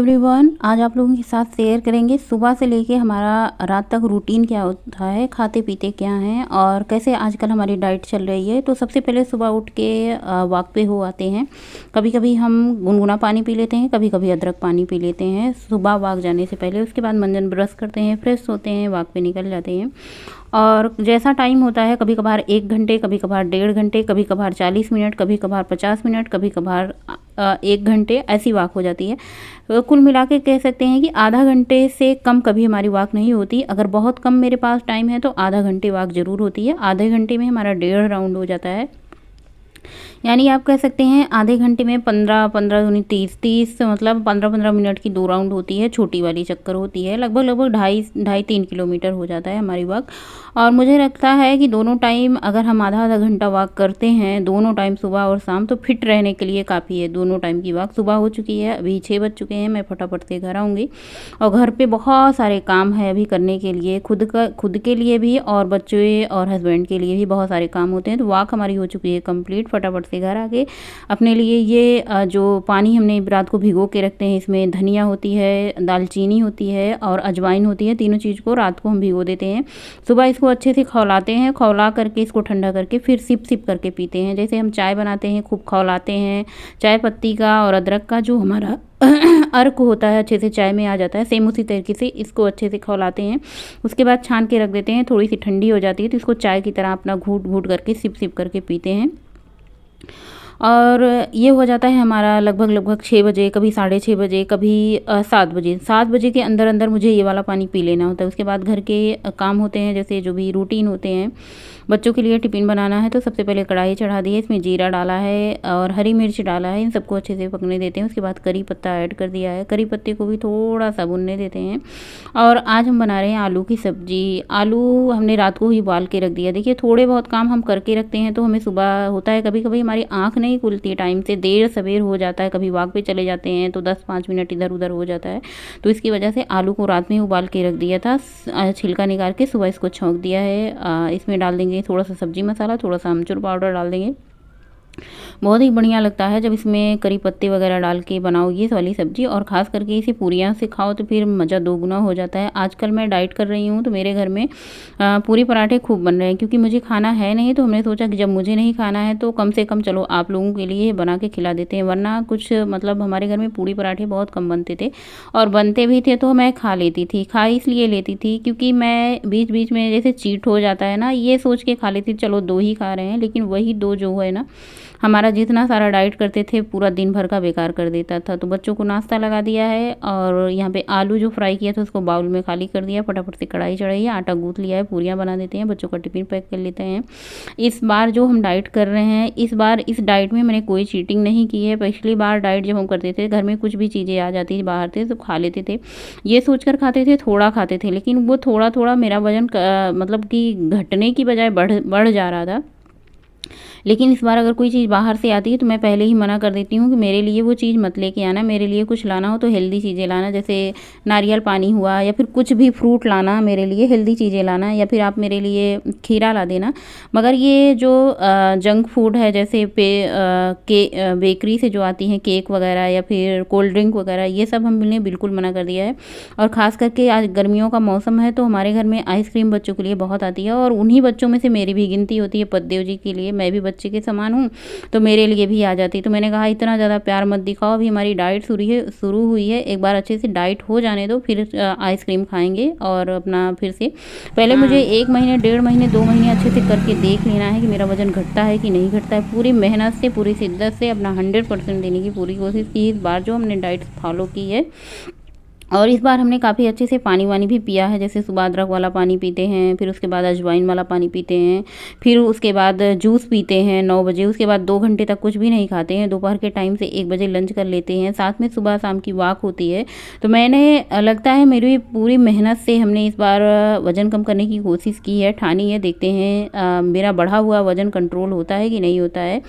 Everyone, आज आप लोगों के साथ शेयर करेंगे सुबह से लेके हमारा रात तक रूटीन क्या होता है, खाते पीते क्या हैं और कैसे आजकल हमारी डाइट चल रही है। तो सबसे पहले सुबह उठ के वॉक पे हो आते हैं। कभी कभी हम गुनगुना पानी पी लेते हैं, कभी कभी अदरक पानी पी लेते हैं सुबह वॉक जाने से पहले। उसके बाद मंजन ब्रश करते हैं, फ्रेश होते हैं, वॉक पे निकल जाते हैं। और जैसा टाइम होता है, कभी कभार 1 घंटे, कभी कभार 1.5 घंटे, कभी कभार 40 मिनट, कभी कभार 50 मिनट, कभी कभार 1 घंटे ऐसी वॉक हो जाती है। कुल मिला के कह सकते हैं कि आधा घंटे से कम कभी हमारी वॉक नहीं होती। अगर बहुत कम मेरे पास टाइम है तो आधा घंटे वॉक ज़रूर होती है। आधे घंटे में हमारा 1.5 राउंड हो जाता है। यानी आप कह सकते हैं आधे घंटे में 15 दूनी 30 मतलब 15 मिनट की 2 राउंड होती है। छोटी वाली चक्कर होती है, लगभग 2.5 किलोमीटर हो जाता है हमारी वॉक। और मुझे लगता है कि दोनों टाइम अगर हम आधा घंटा वॉक करते हैं, दोनों टाइम सुबह और शाम, तो फिट रहने के लिए काफ़ी है। दोनों टाइम की वॉक सुबह हो चुकी है, अभी 6 बज चुके हैं। मैं फटाफट से घर आऊँगी और घर पे बहुत सारे काम है अभी करने के लिए, खुद के लिए भी और बच्चे और हस्बैंड के लिए भी बहुत सारे काम होते हैं। तो वॉक हमारी हो चुकी है कंप्लीट। फटाफट से घर आके अपने लिए ये जो पानी हमने रात को भिगो के रखते हैं, इसमें धनिया होती है, दालचीनी होती है और अजवाइन होती है। तीनों चीज़ को रात को हम भिगो देते हैं। सुबह इसको अच्छे से खौलाते हैं, खौला करके इसको ठंडा करके फिर सिप करके पीते हैं। जैसे हम चाय बनाते हैं, खूब खौलाते हैं। चाय पत्ती का और अदरक का जो हमारा अर्क होता है अच्छे से चाय में आ जाता है, सेम उसी तरीके से इसको अच्छे से खौलाते हैं। उसके बाद छान के रख देते हैं। थोड़ी सी ठंडी हो जाती है तो इसको चाय की तरह अपना घूट करके सिप करके पीते हैं। और ये हो जाता है हमारा लगभग 6 बजे, कभी 6:30 बजे, कभी 7 बजे। 7 बजे के अंदर मुझे ये वाला पानी पी लेना होता है। उसके बाद घर के काम होते हैं, जैसे जो भी रूटीन होते हैं। बच्चों के लिए टिफ़िन बनाना है तो सबसे पहले कढ़ाई चढ़ा दी है, इसमें जीरा डाला है और हरी मिर्च डाला है। इन सबको अच्छे से पकने देते हैं। उसके बाद करी पत्ता ऐड कर दिया है, करी पत्ते को भी थोड़ा सा भुनने देते हैं। और आज हम बना रहे हैं आलू की सब्जी। आलू हमने रात को ही उबाल के रख दिया। देखिए, थोड़े बहुत काम हम करके रखते हैं तो हमें सुबह होता है कभी कभी हमारी आँख नहीं खुलती टाइम से, देर सवेर हो जाता है। कभी वॉक पे चले जाते हैं तो 10-5 मिनट इधर उधर हो जाता है। तो इसकी वजह से आलू को रात में उबाल के रख दिया था, छिलका निकाल के सुबह इसको छौंक दिया है। इसमें डाल देंगे थोड़ा सा सब्जी मसाला, थोड़ा सा अमचूर पाउडर डाल देंगे। बहुत ही बढ़िया लगता है जब इसमें करी पत्ते वगैरह डाल के बनाओ ये वाली सब्जी। और ख़ास करके इसे पूरियाँ से खाओ तो फिर मज़ा दोगुना हो जाता है। आजकल मैं डाइट कर रही हूँ तो मेरे घर में पूरी पराठे खूब बन रहे हैं, क्योंकि मुझे खाना है नहीं। तो हमने सोचा कि जब मुझे नहीं खाना है तो कम से कम चलो आप लोगों के लिए बना के खिला देते हैं। वरना कुछ मतलब हमारे घर में पूरी पराठे बहुत कम बनते थे, और बनते भी थे तो मैं खा लेती थी। खा इसलिए लेती थी क्योंकि मैं बीच बीच में जैसे चीट हो जाता है ना, ये सोच के खा लेती, चलो 2 ही खा रहे हैं। लेकिन वही 2 जो है ना, हमारा जितना सारा डाइट करते थे पूरा दिन भर का बेकार कर देता था। तो बच्चों को नाश्ता लगा दिया है और यहाँ पे आलू जो फ्राई किया था उसको बाउल में खाली कर दिया। फटाफट से कढ़ाई चढ़ाई है, आटा गूँथ लिया है, पूरियाँ बना देते हैं, बच्चों का टिफिन पैक कर लेते हैं। इस बार जो हम डाइट कर रहे हैं, इस बार इस डाइट में मैंने कोई चीटिंग नहीं की है। पिछली बार डाइट जब हम करते थे, घर में कुछ भी चीज़ें आ जाती थी बाहर से तो खा लेते थे, ये सोच कर खाते थे, थोड़ा खाते थे। लेकिन वो थोड़ा मेरा वजन मतलब कि घटने की बजाय बढ़ जा रहा था। लेकिन इस बार अगर कोई चीज़ बाहर से आती है तो मैं पहले ही मना कर देती हूँ कि मेरे लिए वो चीज़ मत लेके आना। मेरे लिए कुछ लाना हो तो हेल्दी चीज़ें लाना, जैसे नारियल पानी हुआ या फिर कुछ भी फ्रूट लाना, मेरे लिए हेल्दी चीज़ें लाना, या फिर आप मेरे लिए खीरा ला देना। मगर ये जो जंक फूड है, जैसे बेकरी से जो आती हैं केक वगैरह या फिर कोल्ड ड्रिंक वगैरह, ये सब हमने बिल्कुल मना कर दिया है। और ख़ास करके आज गर्मियों का मौसम है तो हमारे घर में आइसक्रीम बच्चों के लिए बहुत आती है, और उन्हीं बच्चों में से मेरी भी गिनती होती है। पद्देव जी के लिए मैं भी बच्चे के समान हूँ तो मेरे लिए भी आ जाती। तो मैंने कहा इतना ज़्यादा प्यार मत दिखाओ, अभी हमारी डाइट शुरू हुई है, एक बार अच्छे से डाइट हो जाने दो, फिर आइसक्रीम खाएंगे। और अपना फिर से पहले मुझे 1 महीने, 1.5 महीने, 2 महीने अच्छे से करके देख लेना है कि मेरा वजन घटता है कि नहीं घटता है। पूरी मेहनत से, पूरी शिद्दत से अपना 100% देने की पूरी कोशिश की इस बार जो हमने डाइट फॉलो की है। और इस बार हमने काफ़ी अच्छे से पानी वानी भी पिया है। जैसे सुबह अदरक वाला पानी पीते हैं, फिर उसके बाद अजवाइन वाला पानी पीते हैं, फिर उसके बाद जूस पीते हैं 9 बजे। उसके बाद 2 घंटे तक कुछ भी नहीं खाते हैं। दोपहर के टाइम से 1 बजे लंच कर लेते हैं। साथ में सुबह शाम की वॉक होती है। तो मैंने लगता है मेरी पूरी मेहनत से हमने इस बार वज़न कम करने की कोशिश की है, ठानी है। देखते हैं मेरा बढ़ा हुआ वज़न कंट्रोल होता है कि नहीं होता है।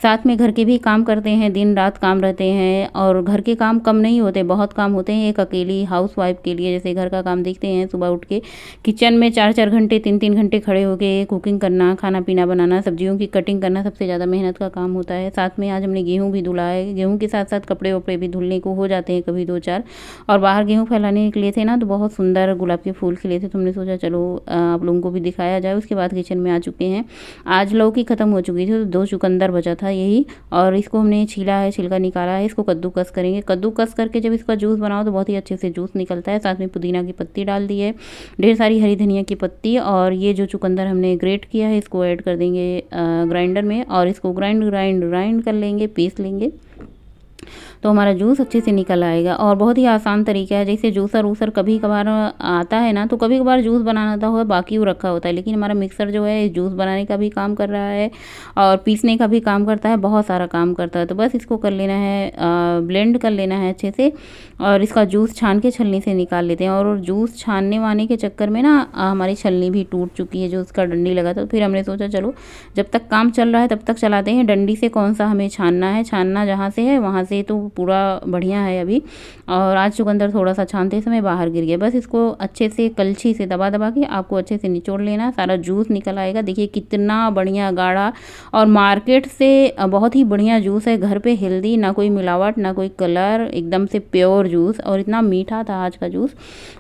साथ में घर के भी काम करते हैं, दिन रात काम रहते हैं, और घर के काम कम नहीं होते, बहुत काम होते हैं। एक अकेले डेली हाउसवाइफ के लिए, जैसे घर का काम देखते हैं, सुबह उठ के किचन में 4-4 घंटे 3-3 घंटे खड़े होके कुकिंग करना, खाना पीना बनाना, सब्जियों की कटिंग करना सबसे ज़्यादा मेहनत का काम होता है। साथ में आज हमने गेहूँ भी धुला है, गेहूँ के साथ साथ कपड़े वपड़े भी धुलने को हो जाते हैं कभी 2-4। और बाहर गेहूँ फैलाने निकले थे ना, तो बहुत सुंदर गुलाब के फूल खिले थे, तो हमने सोचा चलो आप लोगों को भी दिखाया जाए। उसके बाद किचन में आ चुके हैं। आज लौकी ख़त्म हो चुकी थी तो 2 चुकंदर बचा था यही, और इसको हमने छीला है, छिलका निकाला है। इसको कद्दूकस करेंगे। कद्दूकस करके जब इसका जूस बनाओ तो बहुत ही अच्छे से जूस निकलता है। साथ में पुदीना की पत्ती डाल दी है, ढेर सारी हरी धनिया की पत्ती, और ये जो चुकंदर हमने ग्रेट किया है इसको ऐड कर देंगे ग्राइंडर में, और इसको ग्राइंड कर लेंगे, पीस लेंगे, तो हमारा जूस अच्छे से निकल आएगा। और बहुत ही आसान तरीका है। जैसे जूसर वूसर कभी कभार आता है ना, तो कभी कभार जूस बनाना था हुआ बाकी वो रखा होता है, लेकिन हमारा मिक्सर जो है जूस बनाने का भी काम कर रहा है और पीसने का भी काम करता है, बहुत सारा काम करता है। तो बस इसको कर लेना है, ब्लेंड कर लेना है अच्छे से, और इसका जूस छान के छलनी से निकाल लेते हैं। और जूस छानने वाने के चक्कर में ना हमारी छलनी भी टूट चुकी है, जो उसका डंडी लगा था। तो फिर हमने सोचा चलो जब तक काम चल रहा है तब तक चलाते हैं, डंडी से कौन सा हमें छानना है, छानना जहाँ से है वहाँ से तो पूरा बढ़िया है अभी। और आज चुकंदर थोड़ा सा छानते समय बाहर गिर गया। बस इसको अच्छे से कलछी से दबा दबा के आपको अच्छे से निचोड़ लेना, सारा जूस निकल आएगा। देखिए कितना बढ़िया गाढ़ा, और मार्केट से बहुत ही बढ़िया जूस है, घर पे हेल्दी, ना कोई मिलावट ना कोई कलर, एकदम से प्योर जूस। और इतना मीठा था आज का जूस।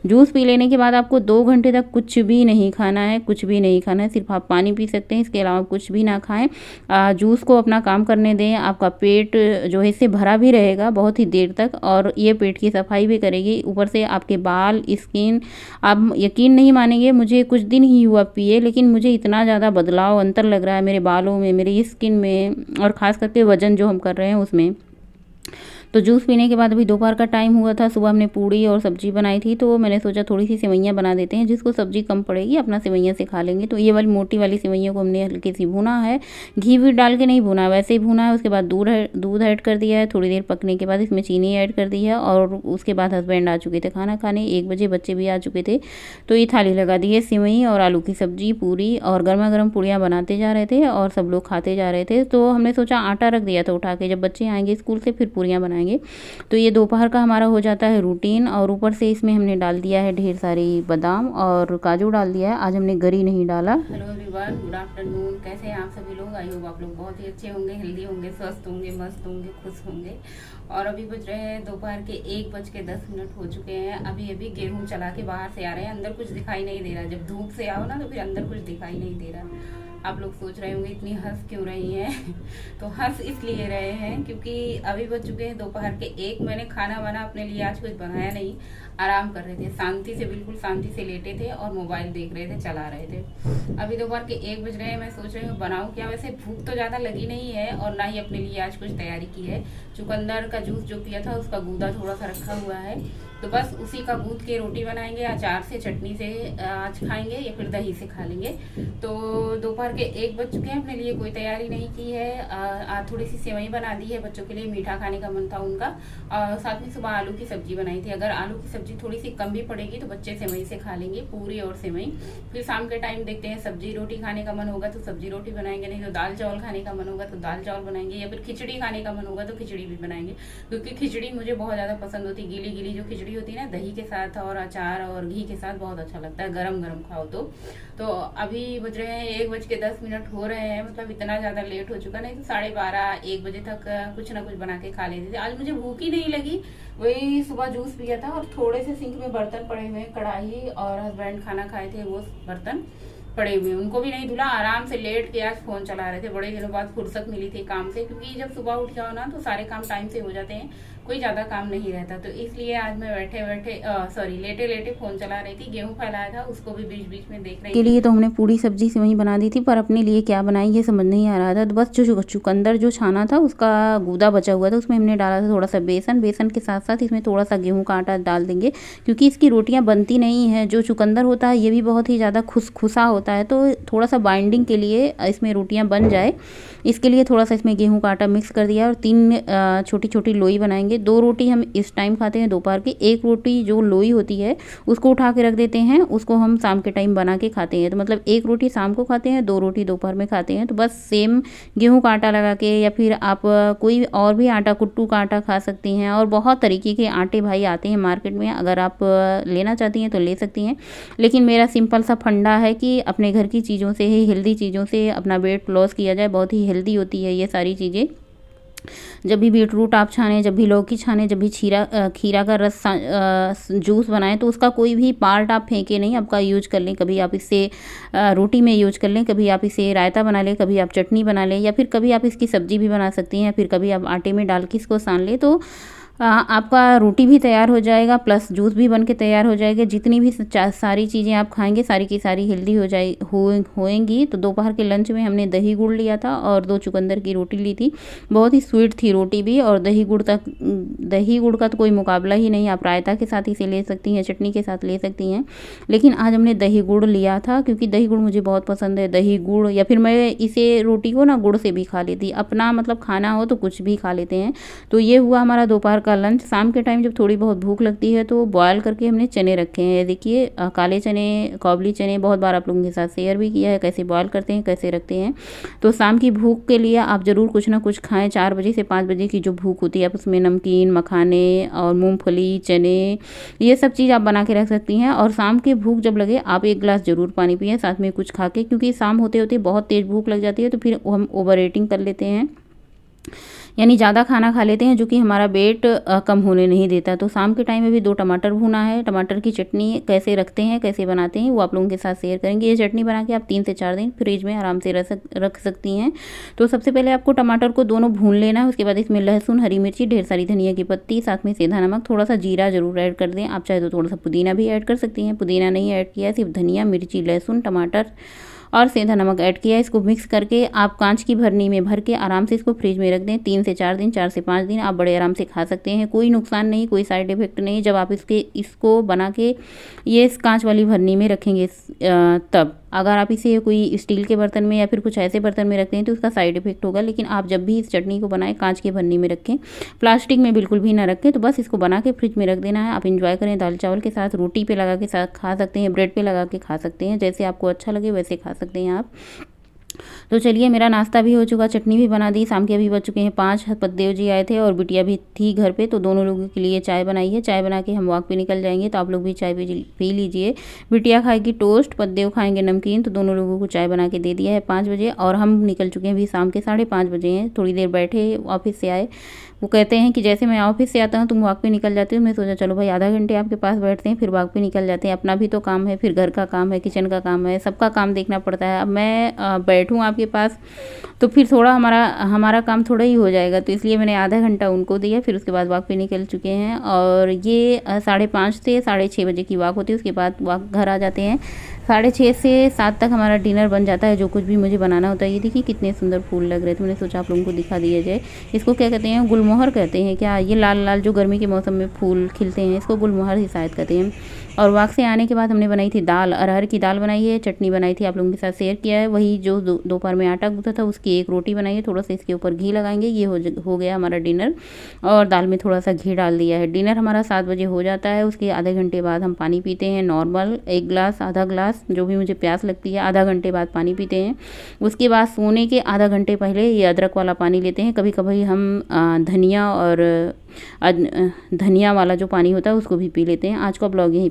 जूस पी लेने के बाद आपको 2 घंटे तक कुछ भी नहीं खाना है, कुछ भी नहीं खाना है, सिर्फ आप पानी पी सकते हैं, इसके अलावा कुछ भी ना खाएं। जूस को अपना काम करने दें, आपका पेट जो है इससे भरा भी रहेगा बहुत ही देर तक, और ये पेट की सफाई भी करेगी। ऊपर से आपके बाल, स्किन, आप यकीन नहीं मानेंगे, मुझे कुछ दिन ही हुआ पिए, लेकिन मुझे इतना ज़्यादा बदलाव, अंतर लग रहा है मेरे बालों में, मेरी स्किन में, और ख़ास करके वज़न जो हम कर रहे हैं उसमें। तो जूस पीने के बाद अभी दोपहर का टाइम हुआ था, सुबह हमने पूड़ी और सब्जी बनाई थी, तो मैंने सोचा थोड़ी सी सेवइयाँ बना देते हैं, जिसको सब्जी कम पड़ेगी अपना सेवइयाँ से खा लेंगे। तो ये वाली मोटी वाली सेवइयों को हमने हल्की सी भुना है, घी भी डाल के नहीं भुना, वैसे ही भुना है। उसके बाद दूध ऐड कर दिया है, थोड़ी देर पकने के बाद इसमें चीनी ऐड कर दी है, और उसके बाद हस्बैंड आ चुके थे खाना खाने, 1 बजे बच्चे भी आ चुके थे। तो ये थाली लगा दी है, सेवई और आलू की सब्जी, पूरी, और गर्मा गर्म पूड़ियाँ बनाते जा रहे थे और सब लोग खाते जा रहे थे। तो हमने सोचा आटा रख दिया था उठा के, जब बच्चे आएंगे स्कूल से फिर पूड़ियाँ बनाएंगे। तो ये दोपहर का हमारा हो जाता है रूटीन। और ऊपर से इसमें हमने डाल दिया है ढेर सारी बादाम और काजू डाल दिया है, आज हमने गरी नहीं डाला। Hello everyone, good afternoon. कैसे हैं आप सभी लोग? आई होप आप लोग बहुत ही अच्छे होंगे, हेल्दी होंगे, स्वस्थ होंगे, मस्त होंगे, खुश होंगे। और अभी बज रहे हैं दोपहर के 1:10 हो चुके हैं। अभी अभी गेहूं चला के बाहर से आ रहे हैं, अंदर कुछ दिखाई नहीं दे रहा। जब धूप से आओ ना तो फिर अंदर कुछ दिखाई नहीं दे रहा। आप लोग सोच रहे होंगे इतनी हंस क्यों रही हैं तो हंस इसलिए रहे हैं क्योंकि अभी बज चुके हैं दोपहर के 1। मैंने खाना वाना अपने लिए आज कुछ बनाया नहीं, आराम कर रहे थे, शांति से, बिल्कुल शांति से लेटे थे और मोबाइल देख रहे थे, चला रहे थे। अभी दोपहर के 1 बज रहे हैं। मैं सोच रही हूँ बनाऊँ क्या। वैसे भूख तो ज़्यादा लगी नहीं है और ना ही अपने लिए आज कुछ तैयारी की है। चुकंदर का जूस जो पिया था उसका गूदा थोड़ा सा रखा हुआ है, तो बस उसी का गूंद के रोटी बनाएंगे, अचार से, चटनी से आज खाएंगे या फिर दही से खा लेंगे। तो दोपहर के 1 बज चुके हैं, अपने लिए कोई तैयारी नहीं की है। थोड़ी सी सेवई बना दी है, बच्चों के लिए मीठा खाने का मन था उनका। और साथ में सुबह आलू की सब्जी बनाई थी। अगर आलू की सब्जी थोड़ी सी कम भी पड़ेगी तो बच्चे सेवई से खा लेंगे, पूरी और सेवई। फिर शाम के टाइम देखते हैं, सब्जी रोटी खाने का मन होगा तो सब्जी रोटी बनाएंगे, नहीं तो दाल चावल खाने का मन होगा तो दाल चावल बनाएंगे, या फिर खिचड़ी खाने का मन होगा तो खिचड़ी भी बनाएंगे। क्योंकि खिचड़ी मुझे बहुत ज्यादा पसंद होती है, गीली गीली जो खिचड़ी होती है ना, दही के साथ और अचार और घी के साथ बहुत अच्छा लगता है, गरम गरम खाओ तो अभी बज रहे हैं 1:10 हो रहे हैं, मतलब इतना ज्यादा लेट हो चुका, नहीं तो 12:30-1 बजे तक कुछ ना कुछ बना के खा लेते थे। आज मुझे भूख ही नहीं लगी, वही सुबह जूस पिया था और थोड़े से सिंक में बर्तन पड़े हुए, कढ़ाई और हस्बैंड खाना खाए थे वो बर्तन पड़े हुए, उनको भी नहीं धुला, आराम से लेट के आज फोन चला रहे थे। बड़े दिनों बाद फुर्सत मिली थी काम से, क्योंकि जब सुबह उठ जाओ ना तो सारे काम टाइम से हो जाते हैं, कोई ज्यादा काम नहीं रहता। तो इसलिए आज मैं लेटे लेटे फोन चला रही थी। गेहूं फैलाया था उसको भी बीच बीच में देख रही थी। के लिए तो हमने पूरी सब्जी से वही बना दी थी, पर अपने लिए क्या बनाई ये समझ नहीं आ रहा था। तो बस जो चुकंदर जो छाना था उसका गूदा बचा हुआ था, उसमें हमने डाला था थोड़ा सा बेसन के साथ साथ इसमें थोड़ा सा गेहूं का आटा डाल देंगे, क्योंकि इसकी रोटियां बनती नहीं है। जो चुकंदर होता है ये भी बहुत ही ज़्यादा खुसखुसा होता है, तो थोड़ा सा बाइंडिंग के लिए इसमें रोटियां बन जाए, इसके लिए थोड़ा सा इसमें गेहूं का आटा मिक्स कर दिया और 3 छोटी छोटी लोई बनाएंगे। खाएंगे। 2 रोटी हम इस टाइम खाते हैं दोपहर की, 1 रोटी जो लोई होती है उसको उठा के रख देते हैं, उसको हम शाम के टाइम बना के खाते हैं। तो मतलब 1 रोटी शाम को खाते हैं, 2 रोटी दोपहर में खाते हैं। तो बस सेम गेहूँ का आटा लगा के, या फिर आप कोई और भी आटा, कुट्टू का आटा खा सकती हैं। और बहुत तरीके के आटे भाई आते हैं मार्केट में, अगर आप लेना चाहती हैं तो ले सकती हैं। लेकिन मेरा सिंपल सा फंडा है कि अपने घर की चीज़ों से ही, हेल्दी चीज़ों से अपना वेट लॉस किया जाए। बहुत ही हेल्दी होती है ये सारी चीज़ें। जब भी बीटरूट आप छानें, जब भी लौकी छानें, जब भी खीरा का रस जूस बनाएं, तो उसका कोई भी पार्ट आप फेंके नहीं, आपका यूज कर लें। कभी आप इसे रोटी में यूज कर लें, कभी आप इसे रायता बना लें, कभी आप चटनी बना लें, या फिर कभी आप इसकी सब्जी भी बना सकती हैं, या फिर कभी आप आटे में डाल के इसको सान लें। तो आपका रोटी भी तैयार हो जाएगा, प्लस जूस भी बन के तैयार हो जाएगा। जितनी भी सारी चीज़ें आप खाएंगे सारी की सारी हेल्दी होएंगी। तो दोपहर के लंच में हमने दही गुड़ लिया था और 2 चुकंदर की रोटी ली थी। बहुत ही स्वीट थी रोटी भी, और दही गुड़ का तो कोई मुकाबला ही नहीं। आप रायता के साथ इसे ले सकती हैं, चटनी के साथ ले सकती हैं। लेकिन आज हमने दही गुड़ लिया था क्योंकि दही गुड़ मुझे बहुत पसंद है। दही गुड़, या फिर मैं इसे रोटी को ना गुड़ से भी खा लेती, अपना मतलब खाना हो तो कुछ भी खा लेते हैं। तो ये हुआ हमारा दोपहर का लंच। शाम के टाइम जब थोड़ी बहुत भूख लगती है तो बॉयल करके हमने चने रखे हैं। देखिए काले चने, काबुली चने, बहुत बार आप लोगों के साथ शेयर भी किया है कैसे बॉयल करते हैं, कैसे रखते हैं। तो शाम की भूख के लिए आप ज़रूर कुछ ना कुछ खाएं। 4 बजे से 5 बजे की जो भूख होती है, आप उसमें नमकीन, मखाने और मूंगफली, चने, ये सब चीज़ आप बना के रख सकती हैं। और शाम की भूख जब लगे आप 1 गिलास ज़रूर पानी पिएं साथ में कुछ खा के, क्योंकि शाम होते होते बहुत तेज़ भूख लग जाती है तो फिर हम ओवर ईटिंग कर लेते हैं, यानी ज़्यादा खाना खा लेते हैं जो कि हमारा वेट कम होने नहीं देता। तो शाम के टाइम में भी 2 टमाटर भूना है। टमाटर की चटनी कैसे रखते हैं, कैसे बनाते हैं, वो आप लोगों के साथ शेयर करेंगे। ये चटनी बना के आप 3 से 4 दिन फ्रिज में आराम से रख सकती हैं। तो सबसे पहले आपको टमाटर को दोनों भून लेना है। उसके बाद इसमें लहसुन, हरी मिर्ची, ढेर सारी धनिया की पत्ती, साथ में सेंधा नमक, थोड़ा सा जीरा जरूर ऐड कर दें। आप चाहे तो थोड़ा सा पुदीना भी ऐड कर सकती हैं। पुदीना नहीं ऐड किया, सिर्फ धनिया, मिर्ची, लहसुन, टमाटर और सेंधा नमक ऐड किया। इसको मिक्स करके आप कांच की भरनी में भर के आराम से इसको फ्रिज में रख दें 3 से 4 दिन, 4 से 5 दिन आप बड़े आराम से खा सकते हैं। कोई नुकसान नहीं, कोई साइड इफेक्ट नहीं। जब आप इसको बना के ये कांच वाली भरनी में रखेंगे तब, अगर आप इसे कोई स्टील के बर्तन में या फिर कुछ ऐसे बर्तन में रखते हैं तो उसका साइड इफेक्ट होगा। लेकिन आप जब भी इस चटनी को बनाएं कांच के भरनी में रखें, प्लास्टिक में बिल्कुल भी ना रखें। तो बस इसको बना के फ्रिज में रख देना है। आप इंजॉय करें, दाल चावल के साथ, रोटी पे लगा के साथ खा सकते हैं, ब्रेड पे लगा के खा सकते हैं, जैसे आपको अच्छा लगे वैसे खा सकते हैं आप। तो चलिए मेरा नाश्ता भी हो चुका, चटनी भी बना दी। शाम के अभी बज चुके हैं 5। पतदेव जी आए थे और बिटिया भी थी घर पे, तो दोनों लोगों के लिए चाय बनाई है। चाय बना के हम वॉक पे निकल जाएंगे, तो आप लोग भी चाय पी लीजिए। बिटिया खाएगी टोस्ट, पतदेव खाएंगे नमकीन। तो दोनों लोगों को चाय बना के दे दिया है 5 बजे, और हम निकल चुके हैं अभी शाम के 5:30 बजे हैं। थोड़ी देर बैठे, ऑफिस से आए। वो कहते हैं कि जैसे मैं ऑफिस से आता हूँ तुम वॉक पे निकल जाती हो। मैं सोचा चलो भाई आधा घंटे आपके पास बैठते हैं, फिर वॉक पे निकल जाते हैं। अपना भी तो काम है, फिर घर का काम है, किचन का काम है, सबका काम देखना पड़ता है। अब मैं बैठूँ आपके पास तो फिर थोड़ा हमारा काम थोड़ा ही हो जाएगा। तो इसलिए मैंने आधा घंटा उनको दिया, फिर उसके बाद वॉक पे निकल चुके हैं। और ये 5:30 से 6:30 बजे की वॉक होती है। उसके बाद वॉक घर आ जाते हैं। 6:30 से 7 तक हमारा डिनर बन जाता है, जो कुछ भी मुझे बनाना होता है। ये देखिए कितने सुंदर फूल लग रहे थे, मैंने सोचा आप लोगों को दिखा दिया जाए। इसको क्या कहते हैं, गुलमोहर कहते हैं क्या? ये लाल लाल जो गर्मी के मौसम में फूल खिलते हैं, इसको गुलमोहर ही शायद कहते हैं। और वॉक से आने के बाद हमने बनाई थी दाल, अरहर की दाल बनाई है, चटनी बनाई थी, आप लोगों के साथ शेयर किया है। वही जो दोपहर में आटा गूंथा था उसकी एक रोटी बनाई है, थोड़ा सा इसके ऊपर घी लगाएंगे। ये हो गया हमारा डिनर, और दाल में थोड़ा सा घी डाल दिया है। डिनर हमारा 7 बजे हो जाता है। उसके आधे घंटे बाद हम पानी पीते हैं नॉर्मल, 1 गिलास, आधा गिलास, जो भी मुझे प्यास लगती है। आधा घंटे बाद पानी पीते हैं। उसके बाद सोने के आधा घंटे पहले ये अदरक वाला पानी लेते हैं। कभी कभी हम धनिया वाला जो पानी होता है उसको भी पी लेते हैं। आज का ब्लॉग यहीं